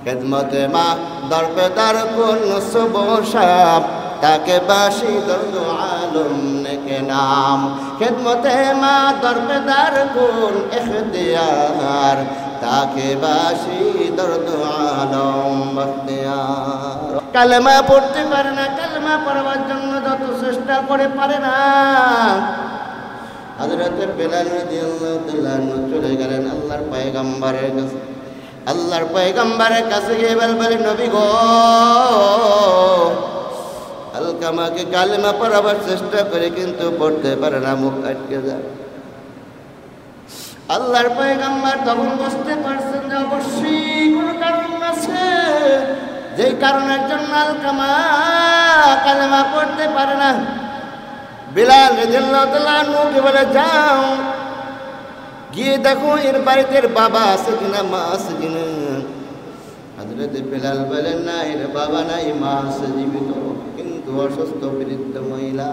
খেদমতে মা দরবেদার কোন সুবসাব তাকে বাসি দর্দ আলম নেকে নাম। খেদমতে মা দরবেদার কোন ইখতিয়ার তাকে বাসি দর্দ আলম বখতিয়ার। কালেমা পড়তে পারে না, কালেমা পড়ার জন্য যত চেষ্টা করে পারে না। হযরত বেলাল রাদিয়াল্লাহু তাআলা আনহু চলে গেলেন আল্লাহর পয়গম্বরের কাছে। আল্লাহর পয়গম্বরের কাছে গিয়ে বলে, নবী গো, আলকামাকে কালেমা পড়াবার চেষ্টা করে কিন্তু পড়তে পারে না, মুখ আটকে যায়। আল্লাহর পয়গম্বর তখন বুঝতে পারছেন যে অবশ্যই কোনো কারণ আছে, যে কারণের জন্য আলকামা কালেমা পড়তে পারে না। বেলাল রাদিয়াল্লাহু তাআলা আনহুকে বলে, যাও গিয়ে দেখো এর বাড়িতে এর বাবা আছে কিনা, মা আছে কিনা। হযরত বেলাল বলেন, না, এর বাবা নাই, মা আছে জীবিত, কিন্তু অসুস্থ বৃদ্ধ মহিলা।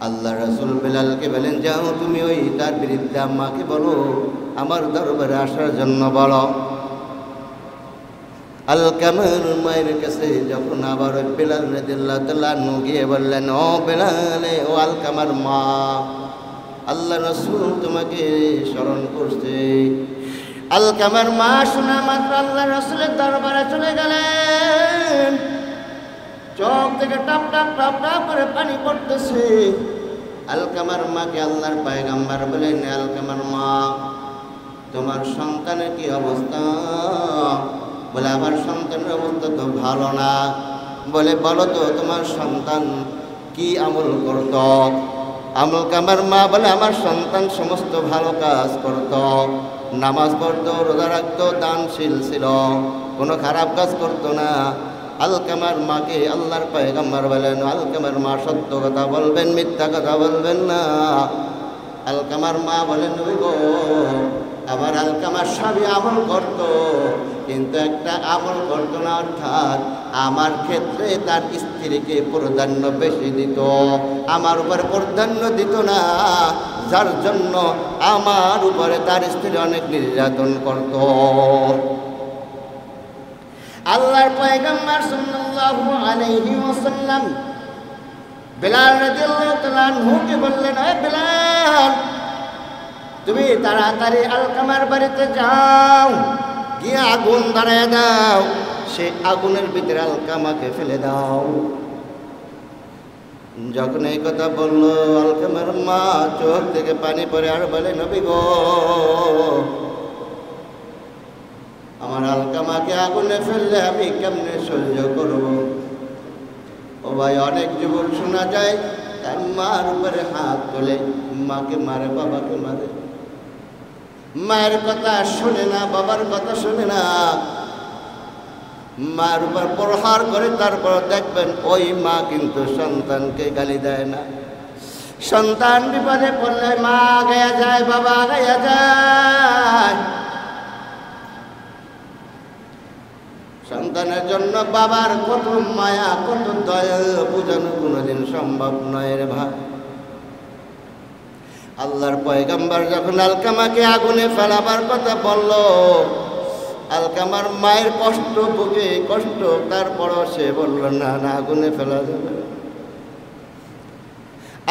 আল্লাহ রাসূল বেলালকে বলেন, যাও তুমি ওই তার বৃদ্ধা আম্মাকে বলো আমার দরবারে আসার জন্য বলো। আলকামার মায়ের কাছে যখন আবার ওই বেলাল রাদিয়াল্লাহু তাআলা আনহু গিয়ে বললেন, ও বেলাল, ও আলকামার মা, আল্লাহ রাসূল তোমাকে স্মরণ করছে। আলকামার মা শোনা মাত্র আল্লাহ রাসূলের দরবারে চলে গেলেন। চোখ থেকে টপ টপ টপ টপ করে পানি পড়তেছে। আলকামার মাকে আল্লাহর পয়গম্বর বলেন, আলকামার মা, তোমার সন্তানের কি অবস্থা? বলে, আমার সন্তানের অবস্থা তো ভালো না। বলে, বলো তো তোমার সন্তান কি আমল করত? আলকামার মা বলে, আমার সন্তান সমস্ত ভালো কাজ করত, নামাজ পড়তো, রোজা রাখতো, দানশীল ছিল, কোনো খারাপ কাজ করতো না। আলকামার মাকে আল্লাহর পয়গম্বর বলেন, আলকামার মা সত্য কথা বলবেন, মিথ্যা কথা বলবেন না। আলকামার মা বলেন, নবী গো, আবার আলকামার স্বামী আমল করত, কিন্তু একটা আমল করতো না, অর্থাৎ আমার ক্ষেত্রে তার স্ত্রীকে প্রাধান্য বেশি দিত, আমার উপরে প্রাধান্য দিত না, যার জন্য আমার উপরে তার স্ত্রী অনেক নির্যাতন করত। আল্লাহর পয়গম্বর সাল্লাল্লাহু আলাইহি ওয়াসাল্লাম বেলাল রাদিয়াল্লাহু তাআলা আনহুকে বললেন, হে বেলাল, তুমি তাড়াতাড়ি আলকামার বাড়িতে যাও, গিয়ে আগুন ধরায় দাও, সেই আগুনের ভিতরে আলকামাকে ফেলে দাও। যখন এই কথা বললো, আলকামার মা চোখ থেকে পানি পড়ে আর বলে, নবী গো, আমার আলকামাকে আগুনে ফেললে আমি কেমনে সহ্য করব? ও ভাই, অনেক যুবক শোনা যায় তার মার উপরে হাত তোলে, মাকে মারে, বাবাকে মারে, মায়ের কথা শোনে না, বাবার কথা শোনে না, মার উপর প্রহার করে। তারপর দেখবেন ওই মা কিন্তু সন্তানকে গালি দেয় না। সন্তান বিপদে পড়লে মা গায়া যায়, বাবা গায়া যায়। সন্তানের জন্য বাবার কত মায়া, কত দয়া বোঝানো কোনোদিন সম্ভব নয় রে ভাই। আল্লাহর পয়গম্বর যখন আলকামাকে আগুনে ফেলাবার কথা বলল, আলকামার মায়ের কষ্ট বুকে কষ্ট, তারপরও সে বলল, না না, আগুনে ফেলা যাবে।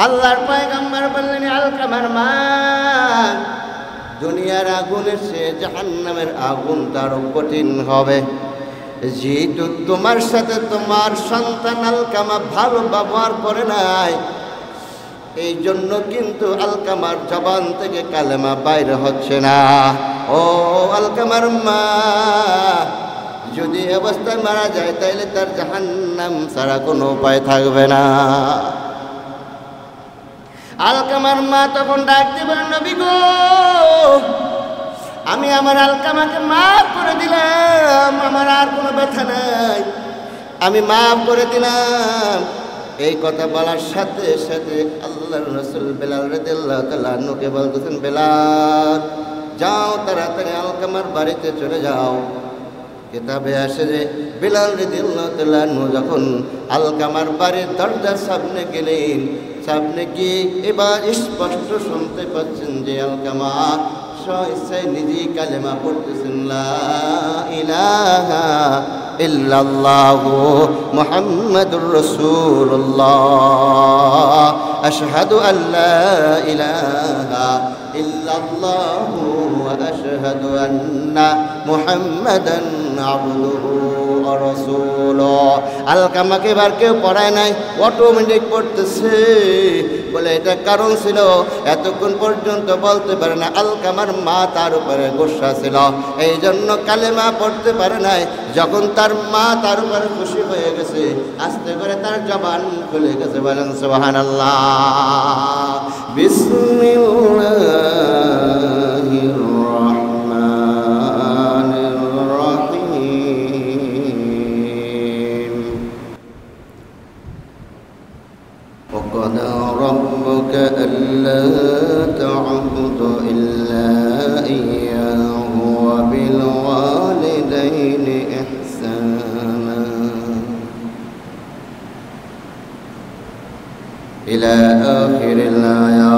আল্লাহর পয়গম্বর বললেন, আলকামার মা, দুনিয়ার আগুনের চেয়ে জাহান্নামের আগুন তারও কঠিন হবে। যেহেতু তোমার সাথে তোমার সন্তান আলকামা ভালো ব্যবহার করে নাই, এই জন্য কিন্তু আলকামার জবান থেকে কালেমা বাইরে হচ্ছে না। ও আলকামার মা, যদি অবস্থায় মারা যায় তাইলে তার জাহান্নাম ছাড়া কোনো উপায় থাকবে না। আলকামার মা তখন ডাক দিবেন, নবী গো, আমি আমার আলকামাকে মাফ করে দিলাম, আমার আর কোনো ব্যথা নাই, আমি মাফ করে দিলাম। এই কথা বলার সাথে সাথে আল্লাহর রাসূল বেলাল রাদিয়াল্লাহু তাআলা আনহুকে বলতেছেন, বেলাল, যাও তাড়াতাড়ি আলকামার বাড়িতে চলে যাও। কিতাবে আসে যে বেলাল রাদিয়াল্লাহু তাআলা আনহু যখন আলকামার বাড়ির দরজার সামনে গেলেন, সামনে গিয়ে এবার স্পষ্ট শুনতে পাচ্ছেন যে আলকামা ইচ্ছায় নিজেই কালেমা পড়তেছেন, লা ইলাহা ইল্লাল্লাহু মুহাম্মাদুর রাসূলুল্লাহ, আশহাদু আল্লা ইলাহা ইল্লাল্লাহু ওয়া আশহাদু আন্না মুহাম্মাদান আবদুহু ওয়া রাসূলুহু। আলকামাকে এবার কেউ পড়ায় নাই, অটোমেটিক পড়তেছে। বলে এটা কারণ ছিল, এতক্ষণ পর্যন্ত বলতে পারে না, আলকামার মা তার উপরে গোসা ছিল, এই জন্য কালেমা পড়তে পারে নাই। যখন তার মা তার উপরে খুশি হয়ে গেছে, আস্তে করে তার জবান খুলে গেছে। বলেন সুবহানাল্লাহ। বিসমিল্লাহির রাহমানির রাহিম। وقضى ربك ألا تعبدوا إلا إياه وبالوالدين إحسانا إلى آخر الآية.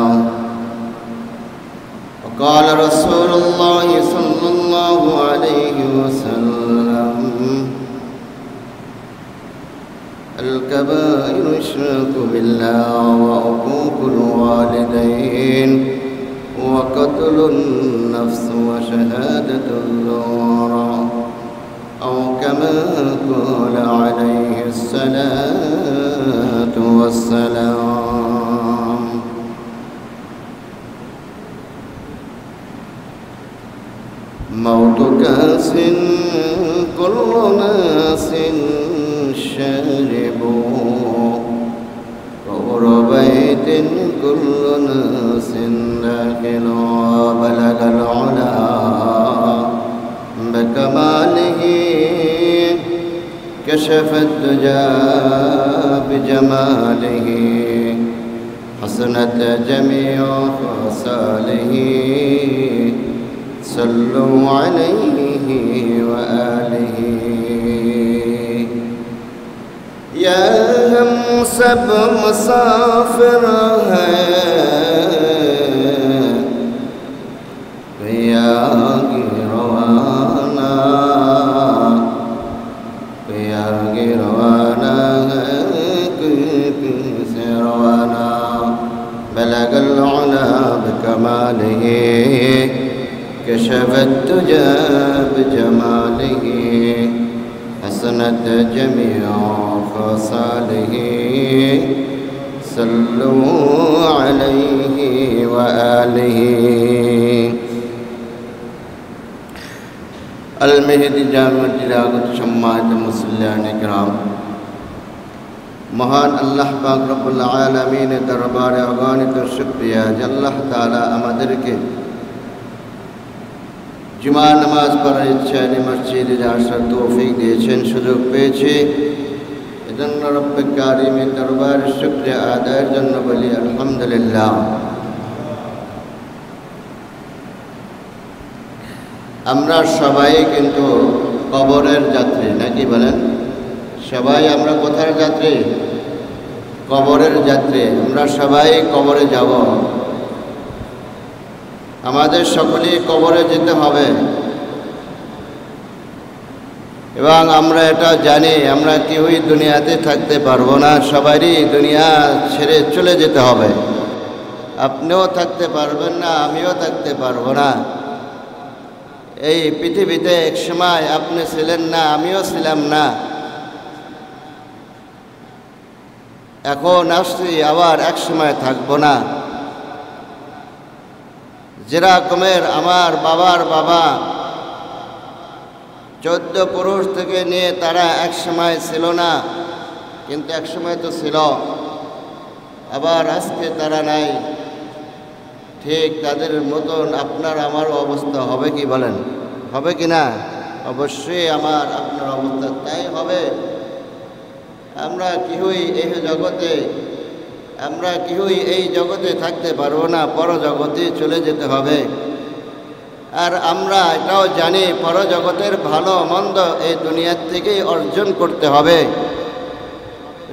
وقال رسول الله صلى الله عليه وسلم: الكبائر الشرك بالله وعقوق الوالدين وقتل النفس وشهادة الزور، أو كما قال عليه الصلاة والسلام. موت كاس كل ناس شاربوا، قبر بيت كل ناس داخل، بلغ العلا بكماله، كشف الدجى بجماله، حسنت جميع خصاله، صلوا عليه وآله. یا ہم سب مسافر ہیں، پیا کی روانہ، پیا کی روانہ ہے، کس روانہ. بلغ العلا بکمالہ، كشف الدجى بجماله، حسنت جميع خصاله، صلوا عليه وآله. المهدي জামিয়া আগত সম্মানিত মুসল্লিয়ান کرام, মহান আল্লাহ পাক রব্বুল আলামিনের দরবারে অগণিত শুকরিয়া যে আল্লাহ তাআলা আমাদেরকে জুমা নামাজ পড়ার ইচ্ছায় মসজিদে আসার তৌফিক দিয়েছেন, সুযোগ পেয়েছি। এজন্য রব্বে কারিমের দরবারে শুকরিয়া আদায়ের জন্য বলি আলহামদুলিল্লাহ। আমরা সবাই কিন্তু কবরের যাত্রী, নাকি বলেন? সবাই আমরা কোথার যাত্রী? কবরের যাত্রী। আমরা সবাই কবরে যাব, আমাদের সকলেই কবরে যেতে হবে। এবং আমরা এটা জানি, আমরা কেউই দুনিয়াতে থাকতে পারবো না, সবারই দুনিয়া ছেড়ে চলে যেতে হবে। আপনিও থাকতে পারবেন না, আমিও থাকতে পারবো না। এই পৃথিবীতে এক সময় আপনি ছিলেন না, আমিও ছিলাম না, এখন আসছি, আবার এক সময় থাকবো না। যেরকমের আমার বাবার বাবা 14 পুরুষ থেকে নিয়ে তারা এক সময় ছিল না, কিন্তু এক সময় তো ছিল, আবার আজকে তারা নাই। ঠিক তাদের মতন আপনার আমার অবস্থা হবে কি বলেন? হবে কি না? অবশ্যই আমার আপনার অবস্থা তাই হবে। আমরা কেউই এই জগতে থাকতে পারবো না, পরজগতে চলে যেতে হবে। আর আমরা এটাও জানি পরজগতের ভালো মন্দ এই দুনিয়ার থেকেই অর্জন করতে হবে।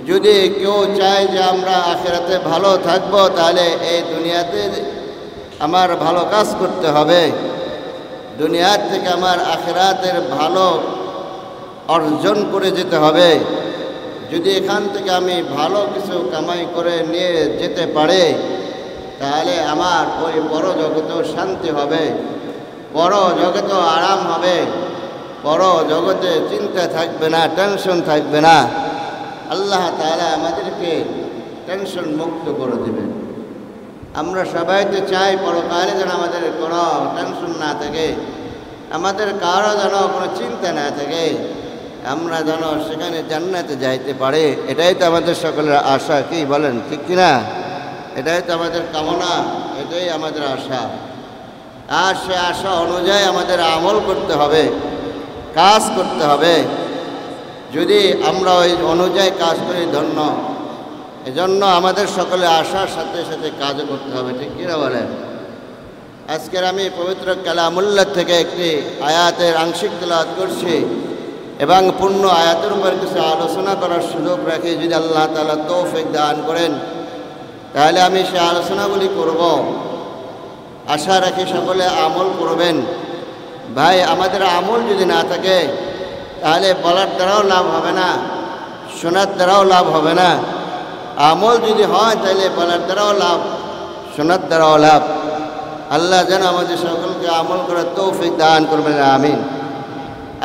যদি কেউ চায় যে আমরা আখিরাতে ভালো থাকবো, তাহলে এই দুনিয়াতে আমার ভালো কাজ করতে হবে, দুনিয়ার থেকে আমার আখিরাতের ভালো অর্জন করে যেতে হবে। যদি এখান থেকে আমি ভালো কিছু কামাই করে নিয়ে যেতে পারে, তাহলে আমার ওই বড় জগতেও শান্তি হবে, বড় জগতেও আরাম হবে, বড় জগতে চিন্তা থাকবে না, টেনশন থাকবে না। আল্লাহ তাআলা আমাদেরকে টেনশন মুক্ত করে দেবেন। আমরা সবাই তো চাই পরকালে যেন আমাদের কোনো টেনশন না থাকে, আমাদের কারো যেন কোনো চিন্তা না থাকে, আমরা যেন সেখানে জান্নাতে যাইতে পারে। এটাই তো আমাদের সকলের আশা, কি বলেন, ঠিক কিনা? এটাই তো আমাদের কামনা, এটাই আমাদের আশা। আর সে আশা অনুযায়ী আমাদের আমল করতে হবে, কাজ করতে হবে। যদি আমরা ওই অনুযায়ী কাজ করি ধন্য। এজন্য আমাদের সকলে আশার সাথে সাথে কাজও করতে হবে, ঠিক কিনা বলেন? আজকের আমি পবিত্র কালামুল্লাহ থেকে একটি আয়াতের আংশিক তেলাওয়াত করছি এবং পূর্ণ আয়াতের উপর কিছু আলোচনা করার সুযোগ রাখি। যদি আল্লাহ তাআলা তৌফিক দান করেন তাহলে আমি সে আলোচনাগুলি করব। আশা রাখি সকলে আমল করবেন। ভাই, আমাদের আমল যদি না থাকে তাহলে বলার দ্বারাও লাভ হবে না, শোনার দ্বারাও লাভ হবে না। আমল যদি হয় তাহলে বলার দ্বারাও লাভ, শোনার দ্বারাও লাভ। আল্লাহ যেন আমাদের সকলকে আমল করার তৌফিক দান করবেন, আমিন।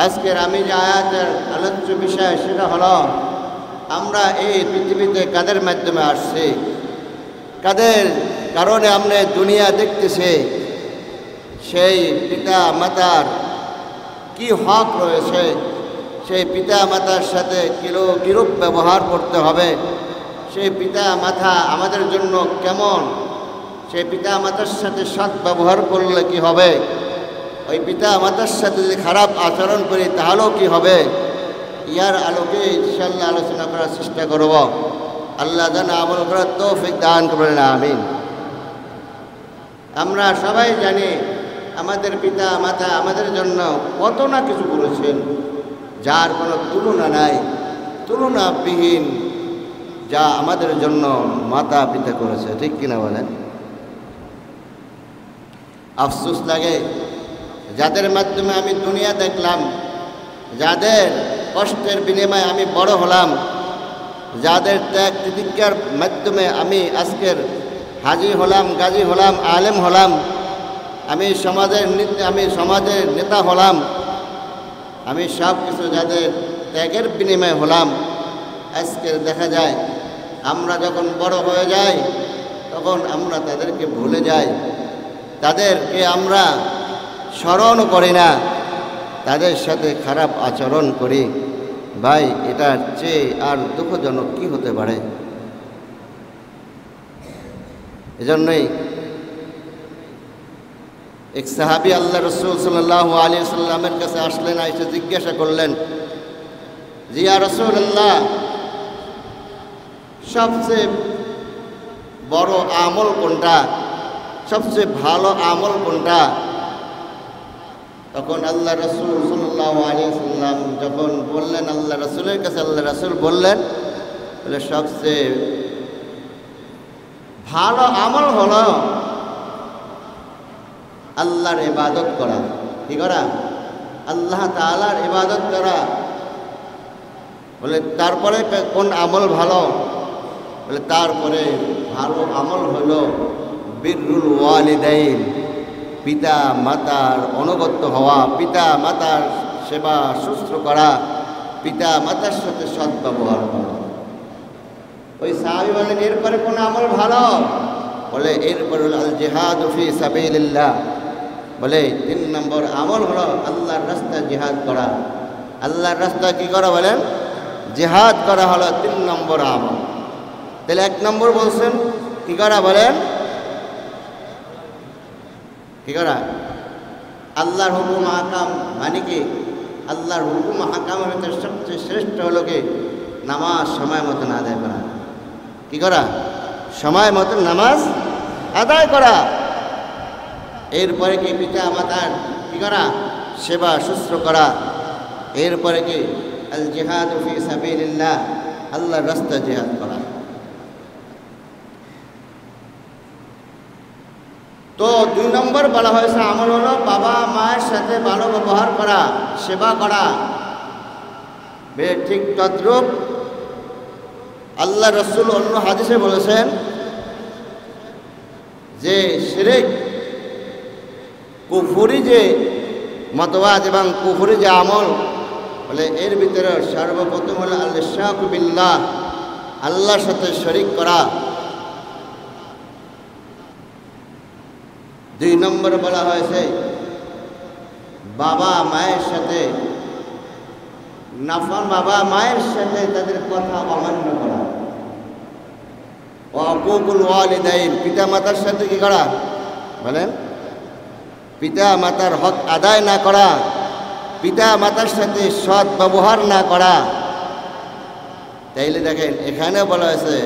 আজকের আমি যে আয়াতের আলোচ্য বিষয় সেটা হলো, আমরা এই পৃথিবীতে কাদের মাধ্যমে আসছি, কাদের কারণে আমরা দুনিয়া দেখতেছি, সেই পিতা মাতার কি হক রয়েছে, সেই পিতা মাতার সাথে কিরূপ ব্যবহার করতে হবে, সেই পিতা মাতা আমাদের জন্য কেমন, সেই পিতা মাতার সাথে সৎ ব্যবহার করলে কি হবে, ওই পিতা মাতার সাথে যদি খারাপ আচরণ করি তাহলেও কি হবে, ইয়ার আলোকে ইনশাআল্লাহ আলোচনা করার চেষ্টা করব। আল্লাহ যেন আমল করার তৌফিক দান করবেন, আমিন। আমরা সবাই জানি আমাদের পিতা মাতা আমাদের জন্য কত না কিছু করেছেন, যার কোনো তুলনা নাই, তুলনাবিহীন যা আমাদের জন্য মাতা পিতা করেছে, ঠিক কিনা বলেন? আফসোস লাগে যাদের মাধ্যমে আমি দুনিয়া দেখলাম, যাদের কষ্টের বিনিময়ে আমি বড় হলাম, যাদের ত্যাগ তিতিক্ষার মাধ্যমে আমি আজকের হাজি হলাম, গাজী হলাম, আলেম হলাম, আমি সমাজের নেতা হলাম, আমি সব কিছু যাদের ত্যাগের বিনিময়ে হলাম, আজকের দেখা যায় আমরা যখন বড় হয়ে যাই তখন আমরা তাদেরকে ভুলে যাই, তাদেরকে আমরা স্মরণ করি না, তাদের সাথে খারাপ আচরণ করি। ভাই, এটার চেয়ে আর দুঃখজনক কি হতে পারে? এজন্যই এক সাহাবী আল্লাহ রাসূল সাল্লাল্লাহু আলাইহি ওয়াসাল্লামের কাছে আসলেন, এসে জিজ্ঞাসা করলেন, জি ইয়া রাসূলুল্লাহ, সবচেয়ে বড় আমল কোনটা, সবচেয়ে ভালো আমল কোনটা? তখন আল্লাহ রাসূল সাল্লাল্লাহু আলাইহি ওয়াসাল্লাম যখন বললেন, আল্লাহ রাসূলের কাছে আল্লাহ রাসূল বললেন, বলে সবচেয়ে ভালো আমল হলো আল্লাহর ইবাদত করা। কি করা? আল্লাহ তাআলার ইবাদত করা। বলে তারপরে কোন আমল ভালো? বলে তারপরে ভালো আমল হলো বিররুল ওয়ালিদাইন, পিতা মাতার অনুগত হওয়া, পিতা মাতার সেবা শুশ্রূষা করা, পিতা মাতার সাথে সদ্ব্যবহার করা। ওই সাহাবী বলেন, এরপরে কোন আমল ভালো? বলে এরপর হলো আল জিহাদু ফি সাবিলিল্লাহ। বলে 3 নম্বর আমল হলো আল্লাহর রাস্তায় জিহাদ করা। আল্লাহর রাস্তায় কি করা? বলেন জিহাদ করা হলো 3 নম্বর আমল। তাহলে 1 নম্বর বলছেন কি করা? বলেন কি করা? আল্লাহর হুকুম আহকাম, মানে কি আল্লাহর হুকুম আহকামের ভিতরে সবচেয়ে শ্রেষ্ঠ হলো কি নামাজ সময় মতন আদায় করা। কি করা? সময় মতন নামাজ আদায় করা। এরপরে কি পিতা মাতার কি করা? সেবা শুশ্রূষা করা। এরপরে কি আল জিহাদ ফি সাবিলিল্লাহ, আল্লাহর রাস্তায় জিহাদ করা। তো 2 নম্বর বলা হয়েছে আমল হলো বাবা মায়ের সাথে ভালো ব্যবহার করা, সেবা করা। ঠিক তদ্রূপ আল্লাহ রসুল অন্য হাদিসে বলেছেন যে শিরক, কুফরি যে মতবাদ এবং কুফরি যে আমল, বলে এর ভিতরে সর্বপ্রথম হলো আল-ইশরাকু বিল্লাহ, আল্লাহর সাথে শরীক করা। 2 নম্বর বলা হয়েছে বাবা মায়ের সাথে বাবা মায়ের সাথে তাদের কথা অমান্য করা। ওয়াকুকুল ওয়ালিদাইন, পিতা মাতার সাথে কি করা বলেন? পিতা মাতার হক আদায় না করা, পিতা মাতার সাথে সৎ ব্যবহার না করা। তাইলে দেখেন এখানে বলা হয়েছে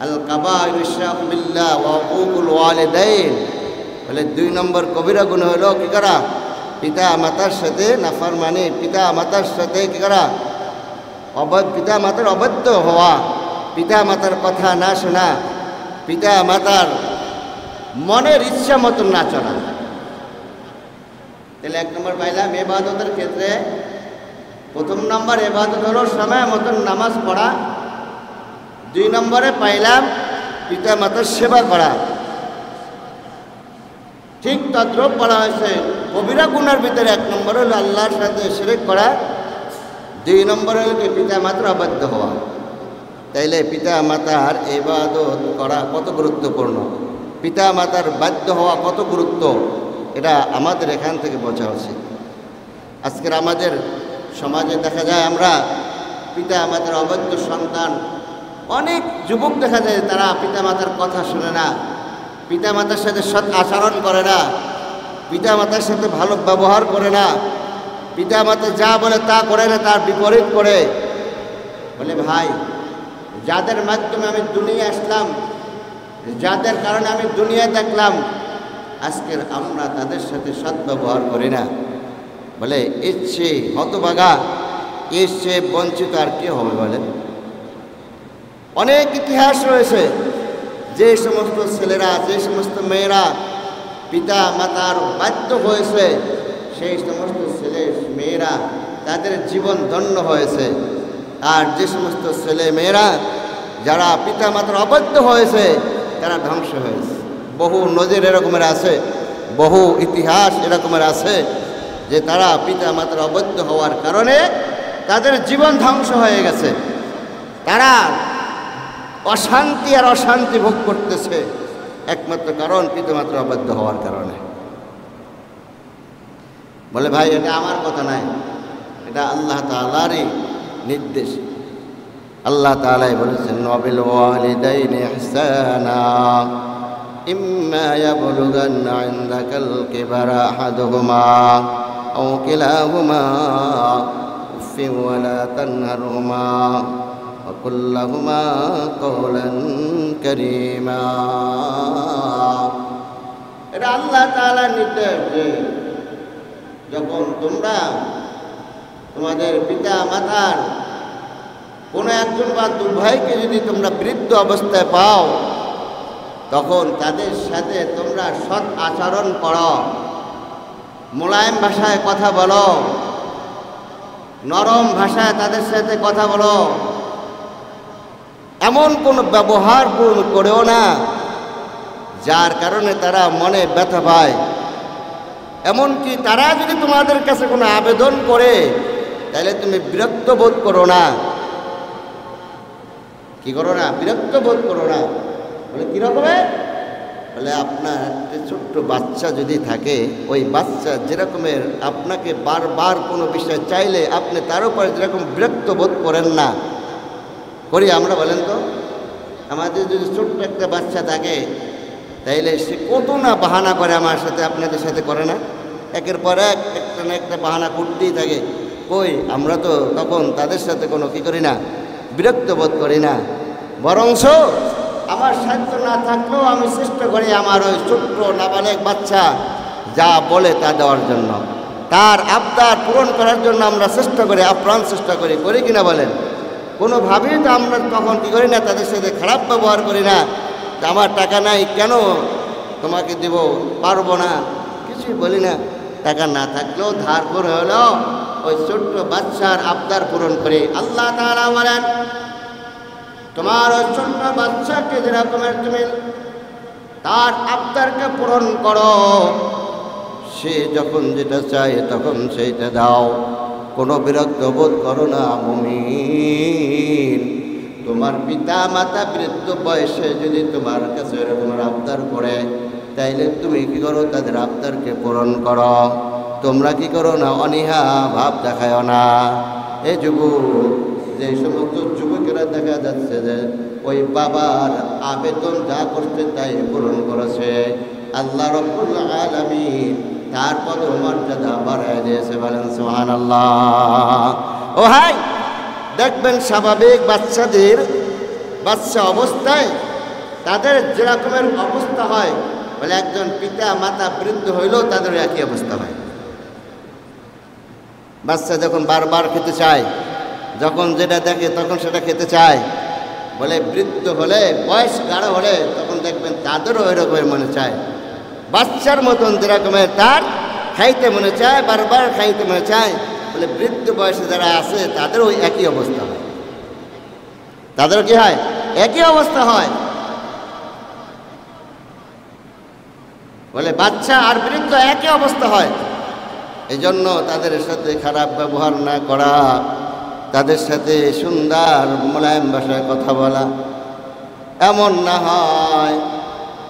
আল কাবাইর ইশরাকু বিল্লাহ ওয়া ওয়াকুকুল ওয়ালিদাইন, বলে 2 নম্বর কবিরা গুনাহ হলো কি করা? পিতা মাতার সাথে নাফরমানি, পিতা মাতার সাথে কি করা? পিতা মাতার অবাধ্য হওয়া, পিতা মাতার কথা না শোনা, পিতা মাতার মনের ইচ্ছা মতন না চলা। তাহলে 1 নম্বর পাইলাম ইবাদতের ক্ষেত্রে। প্রথম নম্বর ইবাদত হলো সময় মতন নামাজ পড়া। 2 নম্বরে পাইলাম পিতা মাতার সেবা করা। ঠিক তদ্রূপ বলা হয়েছে কবিরা গুনার ভিতরে 1 নম্বর হলো আল্লাহর সাথে শিরক করা, 2 নম্বর হলো কি পিতা মাতার অবাধ্য হওয়া। তাইলে পিতা মাতার ইবাদত করা কত গুরুত্বপূর্ণ, পিতা মাতার বাধ্য হওয়া কত গুরুত্ব, এটা আমাদের এখান থেকে বোঝা উচিত। আজকের আমাদের সমাজে দেখা যায় আমরা পিতা মাতার অবাধ্য সন্তান, অনেক যুবক দেখা যায় তারা পিতা মাতার কথা শুনে না, পিতা মাতার সাথে সৎ আচরণ করে না, পিতা মাতার সাথে ভালো ব্যবহার করে না, পিতা মাতা যা বলে তা করে না, তার বিপরীত করে। বলে ভাই, যাদের মাধ্যমে আমি দুনিয়া আসলাম, যাদের কারণে আমি দুনিয়া দেখলাম, আজকের আমরা তাদের সাথে সৎ ব্যবহার করি না। বলে এর চেয়ে হতভাগা, এর চেয়ে বঞ্চিত আর কে হবে বলেন? অনেক ইতিহাস রয়েছে যে সমস্ত ছেলেরা, যে সমস্ত মেয়েরা পিতা মাতার বাধ্য হয়েছে, সেই সমস্ত ছেলে মেয়েরা তাদের জীবন ধন্য হয়েছে। আর যে সমস্ত ছেলে মেয়েরা যারা পিতা মাতার অবাধ্য হয়েছে তারা ধ্বংস হয়েছে। বহু নজির এরকমের আছে, বহু ইতিহাস এরকমের আছে যে তারা পিতা মাতার অবাধ্য হওয়ার কারণে তাদের জীবন ধ্বংস হয়ে গেছে। তারা অশান্তি আর অশান্তি ভোগ করতেছে একমাত্র কারণ পিতা মাতার অবাধ্য হওয়ার কারণে। বলে ভাই, এটা আমার কথা নাই, এটা আল্লাহ তাআলারই নির্দেশ। আল্লাহ তাআলাই বলেছেন ওয়াবিল ওয়ালিদাইনি ইহসানা ইম্মা ইয়াবলুগান্না ইনদাকাল কিবারা আহাদুহুমা আও কিলাহুমা উফিন ওয়া লা তানহারহুমা ওয়া কুল লাহুমা কওলান কারীমা। এটা আল্লাহ তাআলার নির্দেশ যে যখন তোমরা তোমাদের পিতা মাতার কোনো একজন বা দুভাইকে যদি তোমরা বৃদ্ধ অবস্থায় পাও, তখন তাদের সাথে তোমরা সৎ আচরণ করো, মোলায়েম ভাষায় কথা বলো, নরম ভাষায় তাদের সাথে কথা বলো। এমন কোনো ব্যবহার করেও না যার কারণে তারা মনে ব্যথা পায়। এমনকি তারা যদি তোমাদের কাছে কোনো আবেদন করে তাহলে তুমি বিরক্ত বোধ করো না। কি করো না? বিরক্ত বোধ করো না। বলে কীরকমে? বলে আপনার একটা ছোট্ট বাচ্চা যদি থাকে, ওই বাচ্চা যেরকমের আপনাকে বারবার কোনো বিষয় চাইলে আপনি তার উপরে যেরকম বিরক্ত বোধ করেন না, করি আমরা বলেন তো? আমাদের যদি ছোট্ট একটা বাচ্চা থাকে তাইলে সে কত না বাহানা করে আমার সাথে, আপনাদের সাথে করে না? একের পর এক একটা না একটা বাহানা করতেই থাকে। কই আমরা তো তখন তাদের সাথে কোনো কী করি না, বিরক্ত বোধ করি না। বরংস আমার সাধ্য না থাকলেও আমি চেষ্টা করি আমার ওই ছোট্ট নাবালেক বাচ্চা যা বলে তা দেওয়ার জন্য, তার আবদার পূরণ করার জন্য আমরা চেষ্টা করি, আপ্রাণ চেষ্টা করি, করি কিনা বলেন? কোনোভাবেই তো আমরা তখন কী করি না, তাদের সাথে খারাপ ব্যবহার করি না। আমার টাকা নাই কেন তোমাকে দিব, পারবো না, কিছুই বলি না। টাকা না থাকলেও ধার করে হলো ওই ছোট্ট বাচ্চার আবদার পূরণ করে। আল্লাহ তাআলা বলেন, তোমার ওই ছোট্ট বাচ্চাকে যেরকমের তুমি তার আবদারকে পূরণ করো, সে যখন যেটা চায় তখন সেইটা দাও, কোনো বিরক্ত বোধ করো না মুমিন। তোমার পিতা মাতা বৃদ্ধ বয়সে যদি তোমার কাছে এরকম আবদার করে, তাইলে তুমি কি করো? তাদের আবদারকে পূরণ করো। তোমরা কি করো না? অনীহা ভাব দেখায় না। এই যুবক, যে সমস্ত যুবকেরা দেখা যাচ্ছে যে ওই বাবার আবেদন যা করছে তাই পূরণ করেছে, আল্লাহ রাব্বুল আলামিন তার পদমর্যাদা বাড়ায় দিয়েছে। বলেন সুবহানাল্লাহ। ও ভাই, দেখবেন স্বাভাবিক বাচ্চাদের বাচ্চা অবস্থায় তাদের যেরকমের অবস্থা হয়, বলে একজন পিতা মাতা বৃদ্ধ হইলেও তাদের একই অবস্থা হয়। বাচ্চা যখন বারবার খেতে চায়, যখন যেটা দেখে তখন সেটা খেতে চায়, বলে বৃদ্ধ হলে, বয়স গাঢ় হলে তখন দেখবেন তাদেরও ওই রকমের মনে চায়। বাচ্চার মতন যেরকমের তার খাইতে মনে চায়, বারবার খাইতে মনে চায়, বলে বৃদ্ধ বয়সে যারা আছে তাদেরও ওই একই অবস্থা হয়। তাদেরও কি হয়? একই অবস্থা হয়। বলে বাচ্চা আর বৃদ্ধ একই অবস্থা হয়। এই জন্য তাদের সাথে খারাপ ব্যবহার না করা, তাদের সাথে সুন্দর মোলায়েম ভাষায় কথা বলা, এমন না হয়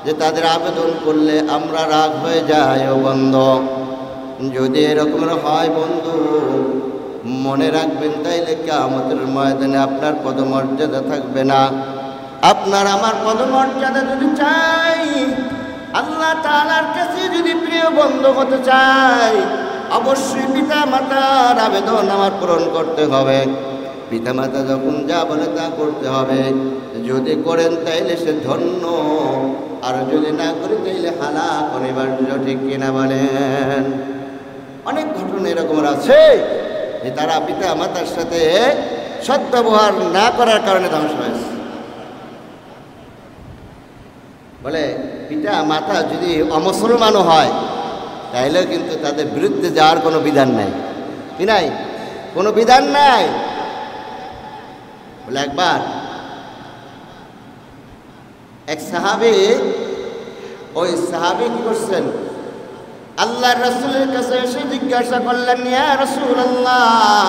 যে তাদের আবেদন করলে আমরা রাগ হয়ে যাই। ও বন্ধু, যদি এরকমের হয় বন্ধু, মনে রাখবেন তাইলে কিয়ামতের ময়দানে আপনার পদমর্যাদা থাকবে না। আপনার আমার পদমর্যাদা যদি চাই, আল্লাহ তাআলার কাছে যদি প্রিয় বন্ধু হতে চাই, অবশ্যই পিতা মাতার আবেদন আমার পূরণ করতে হবে। পিতা মাতা যখন যা বলে তা করতে হবে। যদি করেন তাইলে সে ধন্য, আর যদি না করি তাইলে হালাক অনিবার্য। ঠিক কিনা বলেন? অনেক ঘটনা এরকম আছে যে তারা পিতা মাতার সাথে সদ্ব্যবহার না করার কারণে ধ্বংস হয়েছে। বলে পিতা মাতা যদি অমুসলমানও হয়, তাইলেও কিন্তু তাদের বিরুদ্ধে যাওয়ার কোনো বিধান নাই। কি নাই? কোনো বিধান নাই। বলে একবার এক সাহাবী, ওই সাহাবী কি করছেন, আল্লাহর রাসূলের কাছে এসে জিজ্ঞাসা করলেন, ইয়া রাসূলুল্লাহ,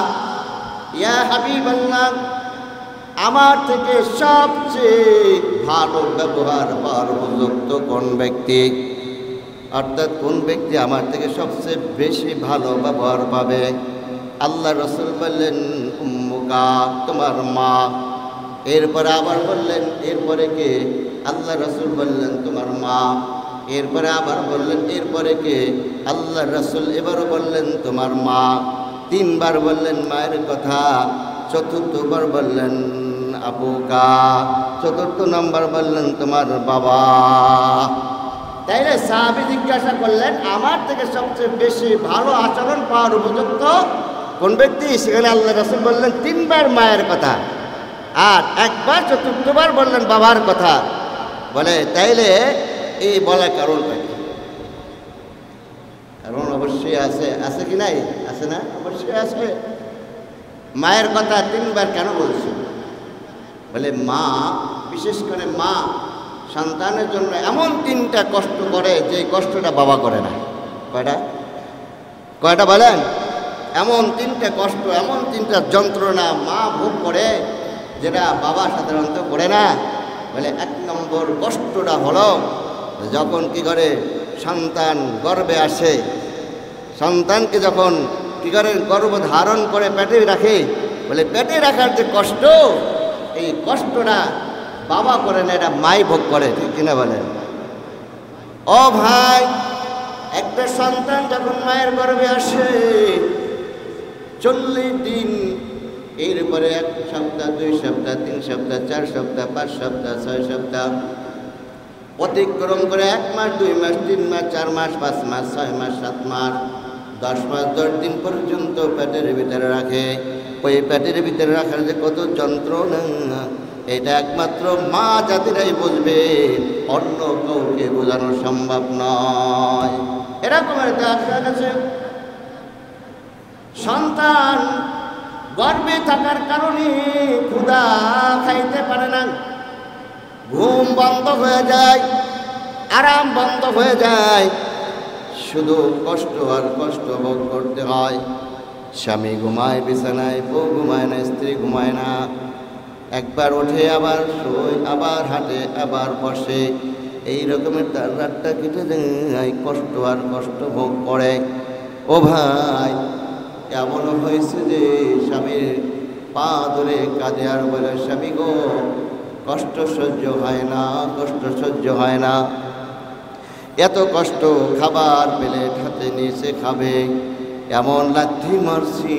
ইয়া হাবিবাল্লাহ, আমার থেকে সবচেয়ে ভালো ব্যবহার পাওয়ার উপযুক্ত কোন ব্যক্তি? অর্থাৎ কোন ব্যক্তি আমার থেকে সবচেয়ে বেশি ভালো ব্যবহার পাবে? আল্লাহ রাসূল বললেন, উম্মুকা, তোমার মা। এরপরে আবার বললেন, এরপরে কে? আল্লাহ রাসূল বললেন, তোমার মা। এরপরে আবার বললেন, এরপরে কে? আল্লাহ রাসূল এবারও বললেন, তোমার মা। তিনবার বললেন মায়ের কথা। চতুর্থবার বললেন আবুকা। চতুর্থ নম্বর বললেন তোমার বাবা। তাইলে সাহাবী জিজ্ঞাসা করলেন, আমার থেকে সবচেয়ে বেশি ভালো আচরণ পাওয়ার উপযুক্ত কোন ব্যক্তি? সেখানে আল্লাহ রাসূল বললেন তিনবার মায়ের কথা, আর একবার চতুর্থবার বললেন বাবার কথা। বলে তাইলে এই বলা কারণটা কি? কারণ অবশ্যই আছে। আছে কি নাই? আছে না? অবশ্যই আছে। মায়ের কথা তিনবার কেন বলছে? বলে মা, বিশেষ করে মা সন্তানের জন্য এমন তিনটা কষ্ট করে যে কষ্টটা বাবা করে না। কয়টা? কয়টা বলেন? এমন তিনটা কষ্ট, এমন তিনটা যন্ত্রণা মা ভোগ করে যেটা বাবা সাধারণত করে না। বলে এক নম্বর কষ্টটা হলো যখন কি করে সন্তান গর্ভে আসে, সন্তানকে যখন কি করে গর্ভ ধারণ করে পেটে রাখে, বলে পেটে রাখার যে কষ্ট, এই কষ্টটা বাবা করে না, এটা মাই ভোগ করে। ঠিক কিনা বলেন? ও ভাই, একটা সন্তান যখন মায়ের গর্ভে আসে 40 দিন, এরপরে 1 সপ্তাহ, 2 সপ্তাহ, 3 সপ্তাহ, 4 সপ্তাহ, 5 সপ্তাহ, 6 সপ্তাহ অতিক্রম করে 1 মাস, 2 মাস, 3 মাস, 4 মাস, 5 মাস, 6 মাস, 7 মাস, 10 মাস, 10 দিন পর্যন্ত পেটের ভিতরে রাখে। ওই পেটের ভিতরে রাখার যে কত যন্ত্রণা, এটা একমাত্র মা জাতিরাই বুঝবে, অন্য কাউকে বোঝানো সম্ভব নয়। এরকমের দেখা গেছে সন্তান গর্ভে থাকার কারণে ক্ষুধা খাইতে পারে না, ঘুম বন্ধ হয়ে যায়, আরাম বন্ধ হয়ে যায়, শুধু কষ্ট আর কষ্ট ভোগ করতে হয়। স্বামী ঘুমায় বিছানায়, বউ ঘুমায় না, স্ত্রী ঘুমায় না, একবার ওঠে আবার শোয়, আবার হাঁটে, আবার বসে, এই রকমের তার রাতটা কেটে যায়, কষ্ট আর কষ্ট ভোগ করে। ও ভাই, এমনও হয়েছে যে স্বামীর পা ধরে কাঁদে আর বলে, স্বামী গো কষ্ট সহ্য হয় না, কষ্ট সহ্য হয় না, এত কষ্ট, খাবার প্লেট হাতে নিয়েছে খাবে, এমন লাথি মারছি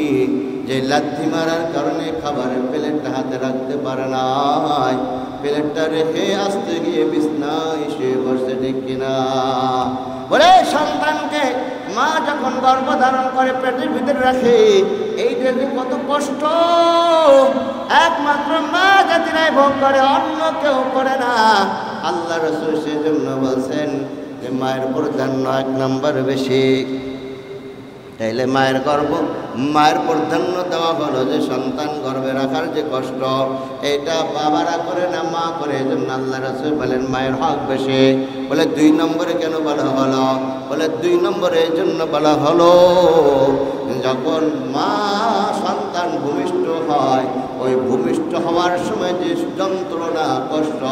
যে লাথি মারার কারণে খাবারের প্লেটটা হাতে রাখতে পারে না, প্লেটটা রেখে আসতে গিয়ে বিছনায় শুয়ে বসে, ঠিক কিনা? বলে সন্তানকে মা যখন গর্ভধারণ করে পেটের ভিতরে রাখে, এইটা যে কত কষ্ট একমাত্র মা জাতিরাই ভোগ করে, অন্য কেউ করে না। আল্লাহ রাসূল সেজন্য বলছেন যে মায়ের প্রাধান্য 1 নম্বর বেশি। তাইলে মায়ের প্রাধান্য দেওয়া হলো যে সন্তান গর্ভে রাখার যে কষ্ট, এটা বাবারা করে না, মা করে। এই জন্য আল্লাহ রাসূল বলেন মায়ের হক বেশি। বলে 2 নম্বরে কেন বলা হলো? বলে 2 নম্বরে এই জন্য বলা হলো, যখন মা সন্তান ভূমিষ্ঠ হয়, ওই ভূমিষ্ঠ হওয়ার সময় যে যন্ত্রণা কষ্ট,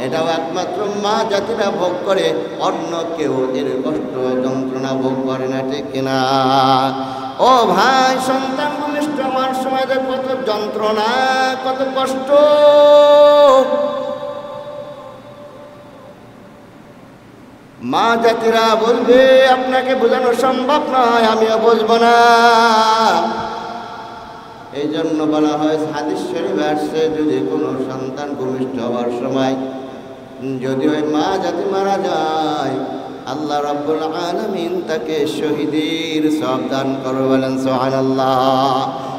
এটাও একমাত্র মা জাতিরা ভোগ করে, অন্য কেউ এর কষ্ট যন্ত্রণা ভোগ করে না, ঠিক কিনা? ও ভাই, সন্তান ভূমিষ্ঠ হওয়ার সময় যে কত যন্ত্রণা, কত কষ্ট, মা জাতিরা বলবে, আপনাকে বোঝানো সম্ভব নয়, আমিও বুঝবো না। এই জন্য বলা হয় হাদিস শরীফে আসছে, যদি কোনো সন্তান ভূমিষ্ঠ হওয়ার সময় যদি ওই মা জাতি মারা যায়, আল্লাহ রাব্বুল আলামিন তাকে শহীদের সওয়াব দান করবে। বলেন সুবহানাল্লাহ।